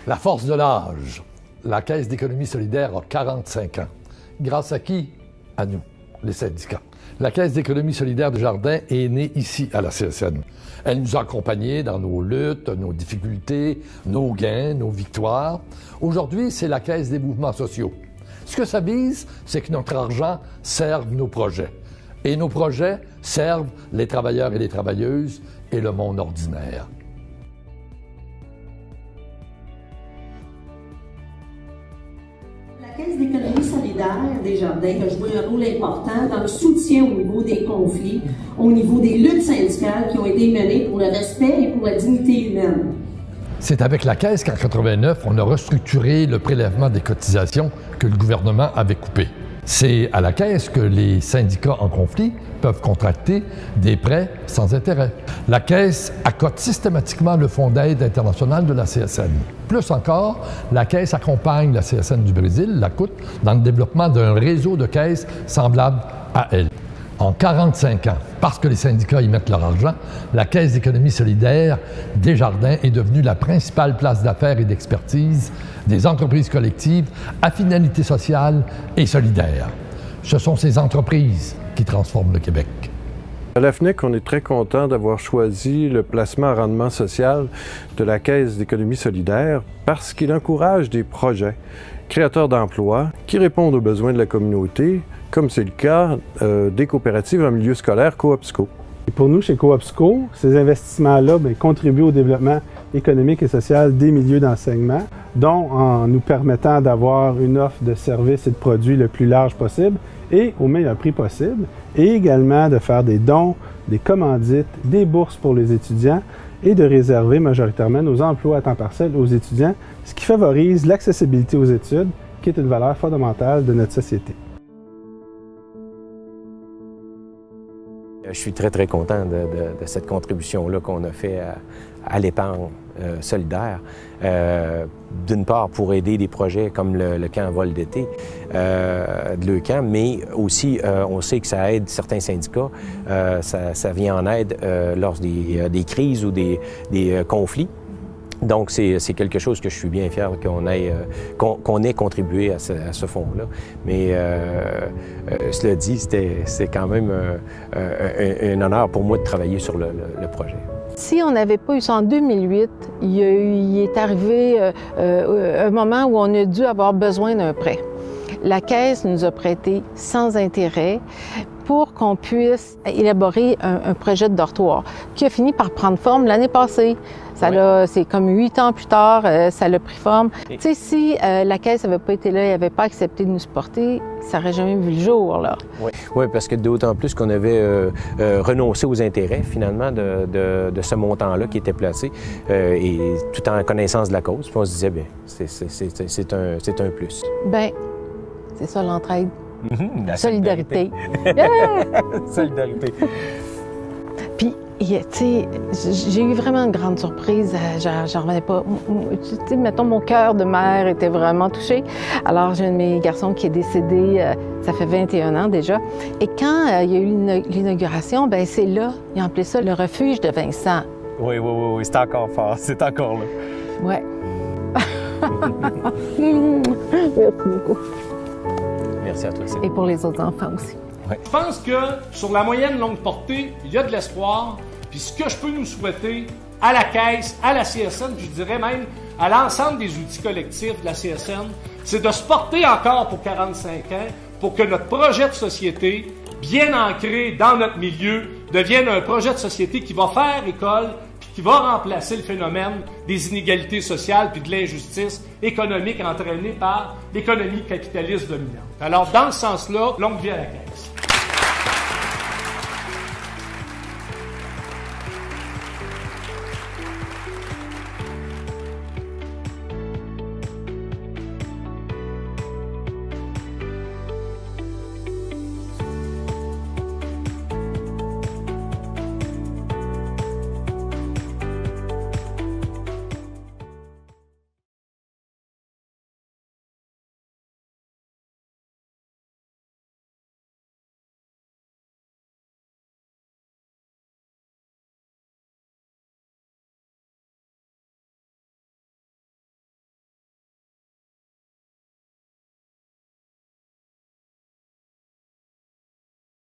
La force de l'âge. La Caisse d'économie solidaire a 45 ans. Grâce à qui? À nous, les syndicats. La Caisse d'économie solidaire Desjardins est née ici, à la CSN. Elle nous a accompagnés dans nos luttes, nos difficultés, nos gains, nos victoires. Aujourd'hui, c'est la Caisse des mouvements sociaux. Ce que ça vise, c'est que notre argent serve nos projets. Et nos projets servent les travailleurs et les travailleuses et le monde ordinaire. La Caisse d'économie solidaire Desjardins a joué un rôle important dans le soutien au niveau des conflits, au niveau des luttes syndicales qui ont été menées pour le respect et pour la dignité humaine. C'est avec la Caisse qu'en 1989, on a restructuré le prélèvement des cotisations que le gouvernement avait coupé. C'est à la Caisse que les syndicats en conflit peuvent contracter des prêts sans intérêt. La Caisse accote systématiquement le Fonds d'aide international de la CSN. Plus encore, la Caisse accompagne la CSN du Brésil, la CUT, dans le développement d'un réseau de caisses semblable à elle. En 45 ans, parce que les syndicats y mettent leur argent, la Caisse d'économie solidaire Desjardins est devenue la principale place d'affaires et d'expertise des entreprises collectives à finalité sociale et solidaire. Ce sont ces entreprises qui transforment le Québec. À l'AFNEC, on est très content d'avoir choisi le placement à rendement social de la Caisse d'économie solidaire parce qu'il encourage des projets créateurs d'emplois qui répondent aux besoins de la communauté, comme c'est le cas des coopératives en milieu scolaire Coopsco. Et pour nous, chez Coopsco, ces investissements-là contribuent au développement économique et social des milieux d'enseignement, dont en nous permettant d'avoir une offre de services et de produits le plus large possible et au meilleur prix possible, et également de faire des dons, des commandites, des bourses pour les étudiants et de réserver majoritairement nos emplois à temps partiel aux étudiants, ce qui favorise l'accessibilité aux études, qui est une valeur fondamentale de notre société. Je suis très content de cette contribution-là qu'on a fait à l'épargne solidaire. D'une part, pour aider des projets comme le camp vol d'été de Leucan, mais aussi, on sait que ça aide certains syndicats. Ça vient en aide lors des crises ou des conflits. Donc, c'est quelque chose que je suis bien fier qu'on ait contribué à ce fonds-là. Mais cela dit, c'est quand même un honneur pour moi de travailler sur le projet. Si on n'avait pas eu ça en 2008, il est arrivé un moment où on a dû avoir besoin d'un prêt. La Caisse nous a prêté sans intérêt pour qu'on puisse élaborer un projet de dortoir qui a fini par prendre forme l'année passée. C'est comme 8 ans plus tard, ça a pris forme. Tu sais, si la Caisse n'avait pas été là et n'avait pas accepté de nous supporter, ça n'aurait jamais vu le jour, là. Oui, parce que d'autant plus qu'on avait renoncé aux intérêts, finalement, de ce montant-là qui était placé, et tout en connaissance de la cause. Puis on se disait, bien, c'est un plus. Bien, c'est ça l'entraide. La solidarité. Solidarité. Puis, tu sais, j'ai eu vraiment une grande surprise. J'en revenais pas. Tu sais, mettons, mon cœur de mère était vraiment touché. Alors, j'ai un de mes garçons qui est décédé, ça fait 21 ans déjà. Et quand il y a eu l'inauguration, bien, c'est là, ils ont appelé ça le refuge de Vincent. Oui, c'est encore fort. C'est encore là. Oui. Merci beaucoup. Merci à toi, Céline. Et pour les autres enfants aussi. Ouais. Je pense que sur la moyenne longue portée, il y a de l'espoir. Puis ce que je peux nous souhaiter à la Caisse, à la CSN, puis je dirais même à l'ensemble des outils collectifs de la CSN, c'est de se porter encore pour 45 ans pour que notre projet de société, bien ancré dans notre milieu, devienne un projet de société qui va faire école, puis qui va remplacer le phénomène des inégalités sociales puis de l'injustice économique entraînée par l'économie capitaliste dominante. Alors, dans ce sens-là, longue vie à la Caisse.